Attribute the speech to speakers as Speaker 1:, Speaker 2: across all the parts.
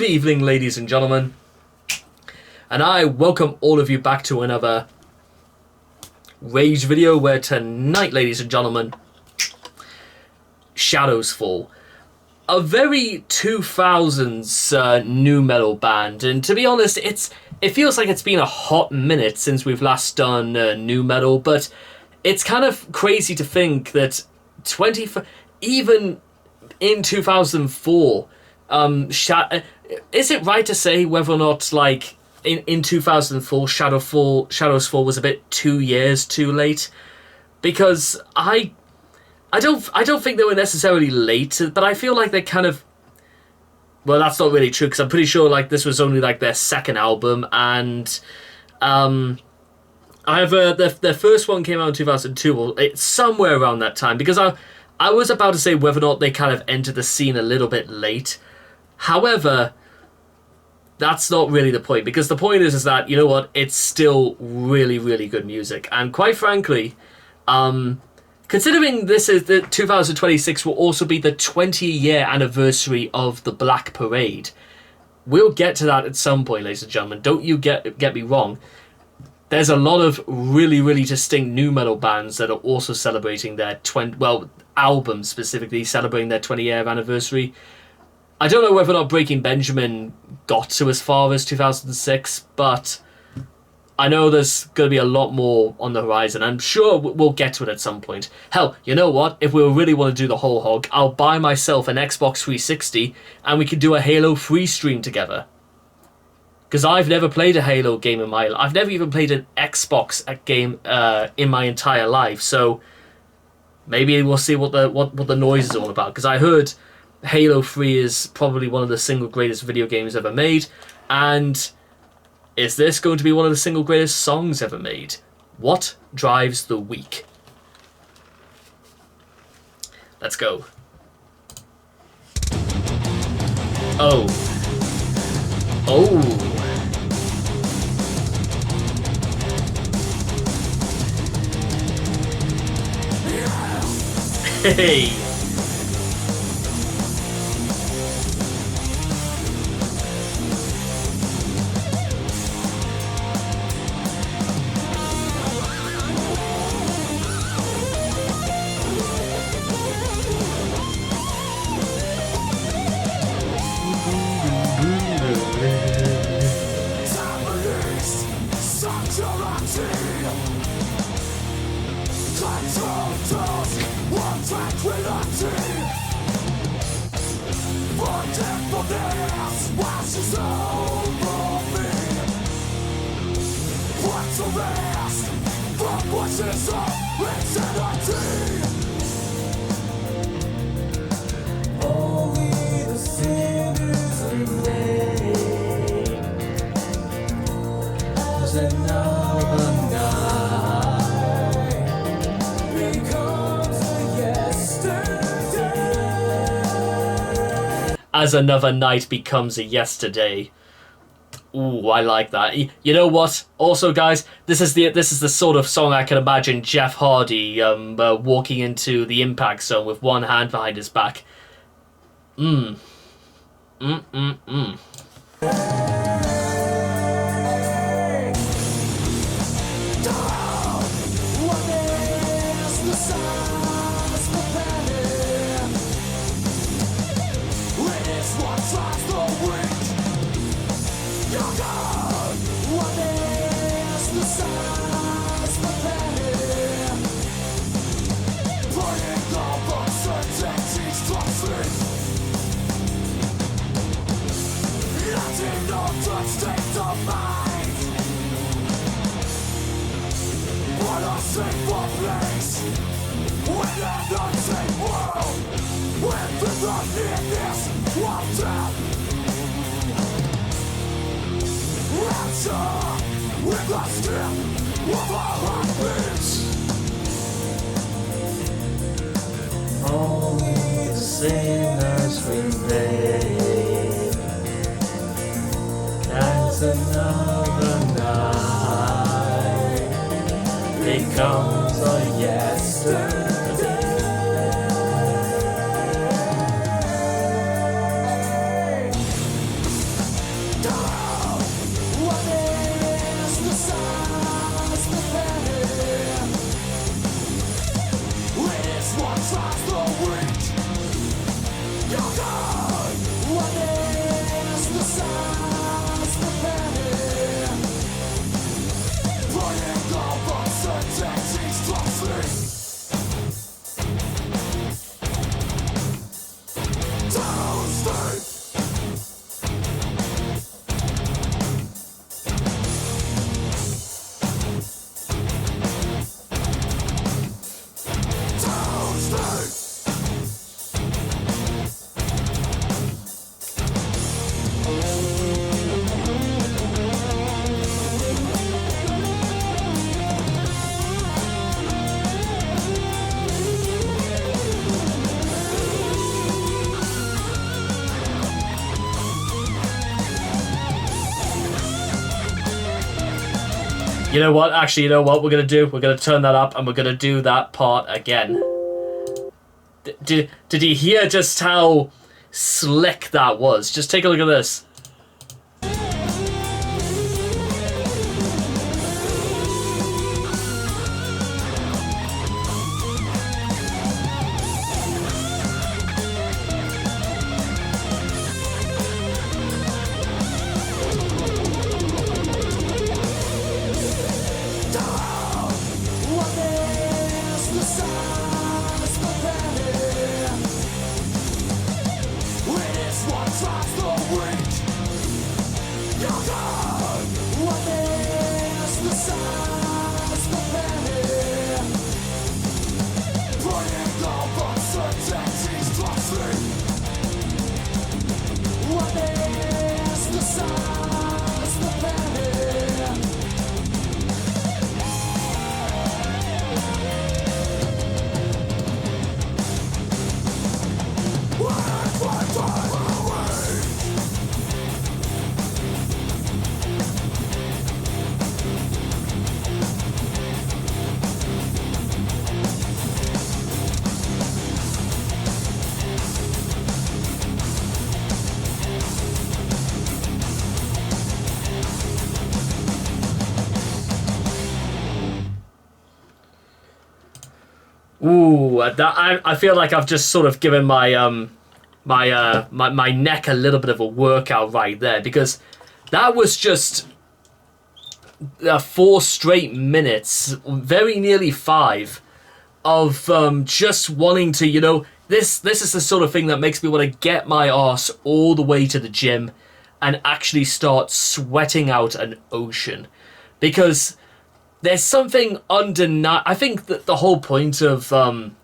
Speaker 1: evening, ladies and gentlemen, and I welcome all of you back to another Rage video where tonight, ladies and gentlemen, Shadows Fall. A very 2000s nu metal band, and to be honest, it feels like it's been a hot minute since we've last done nu metal, but it's kind of crazy to think that even in 2004, is it right to say whether or not, like, in 2004, Shadows Fall was a bit 2 years too late? Because I don't think they were necessarily late, but I feel like they kind of... Well, that's not really true, because I'm pretty sure, like, this was only, like, their second album, and... their first one came out in 2002, well, it's somewhere around that time, because I was about to say whether or not they kind of entered the scene a little bit late. However, that's not really the point, because the point is that, you know what, it's still really, really good music. And quite frankly, considering this is the 2026 will also be the 20-year anniversary of the Black Parade, we'll get to that at some point, ladies and gentlemen. Don't you get me wrong. There's a lot of really, really distinct nu metal bands that are also celebrating their albums specifically celebrating their 20-year anniversary. I don't know whether or not Breaking Benjamin got to as far as 2006, but I know there's going to be a lot more on the horizon. I'm sure we'll get to it at some point. Hell, you know what? If we really want to do the whole hog, I'll buy myself an Xbox 360 and we could do a Halo 3 stream together. Because I've never played a Halo game in my life. I've never even played an Xbox game in my entire life. So maybe we'll see what the noise is all about. Because I heard Halo 3 is probably one of the single greatest video games ever made. And is this going to be one of the single greatest songs ever made? What drives the week? Let's go. Oh. Oh. Hey! As another night becomes a yesterday. Ooh, I like that. You know what? Also, guys, this is the sort of song I can imagine Jeff Hardy walking into the impact zone with one hand behind his back. Only the same as we made. As another night becomes a yesterday. You know what? Actually, you know what we're going to do? We're going to turn that up and we're going to do that part again. Did you hear just how slick that was? Just take a look at this. Ooh, I feel like I've just sort of given my my neck a little bit of a workout right there, because that was just 4 straight minutes, very nearly 5, of just wanting to, you know, this is the sort of thing that makes me want to get my arse all the way to the gym and actually start sweating out an ocean, because there's something undeniable. I think that the whole point of, and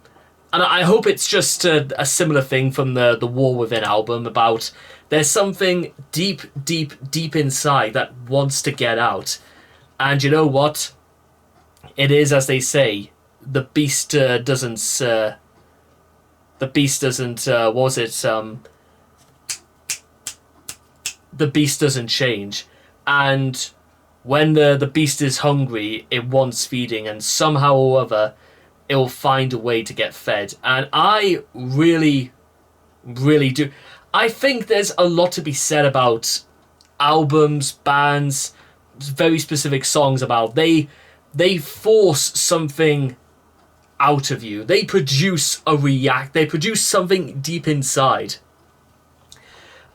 Speaker 1: I hope it's just a similar thing from the War Within album, about there's something deep, deep, deep inside that wants to get out. And you know what? It is, as they say, the beast doesn't, what was it? The beast doesn't change. And when the beast is hungry, it wants feeding, and somehow or other, it will find a way to get fed. And I really, really do. I think there's a lot to be said about albums, bands, very specific songs about they force something out of you. They produce they produce something deep inside.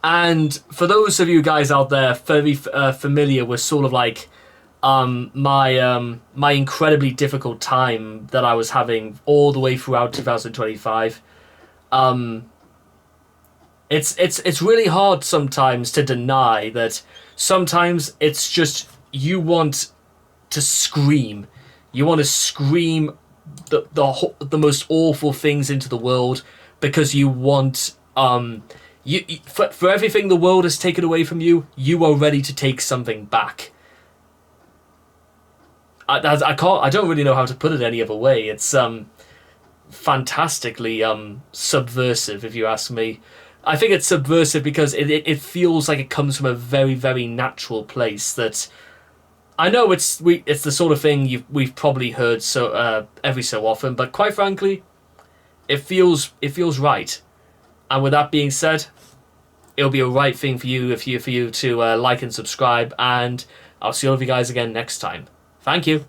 Speaker 1: And for those of you guys out there very familiar with sort of like my incredibly difficult time that I was having all the way throughout 2025, it's really hard sometimes to deny that sometimes it's just you want to scream. You want to scream the most awful things into the world, because you want for everything the world has taken away from you, you are ready to take something back. I don't really know how to put it any other way. It's fantastically subversive, if you ask me. I think it's subversive because it feels like it comes from a very, very natural place. That I know it's the sort of thing we've probably heard every so often, but quite frankly, it feels right. And with that being said, it'll be a right thing for you to like and subscribe, and I'll see all of you guys again next time. Thank you.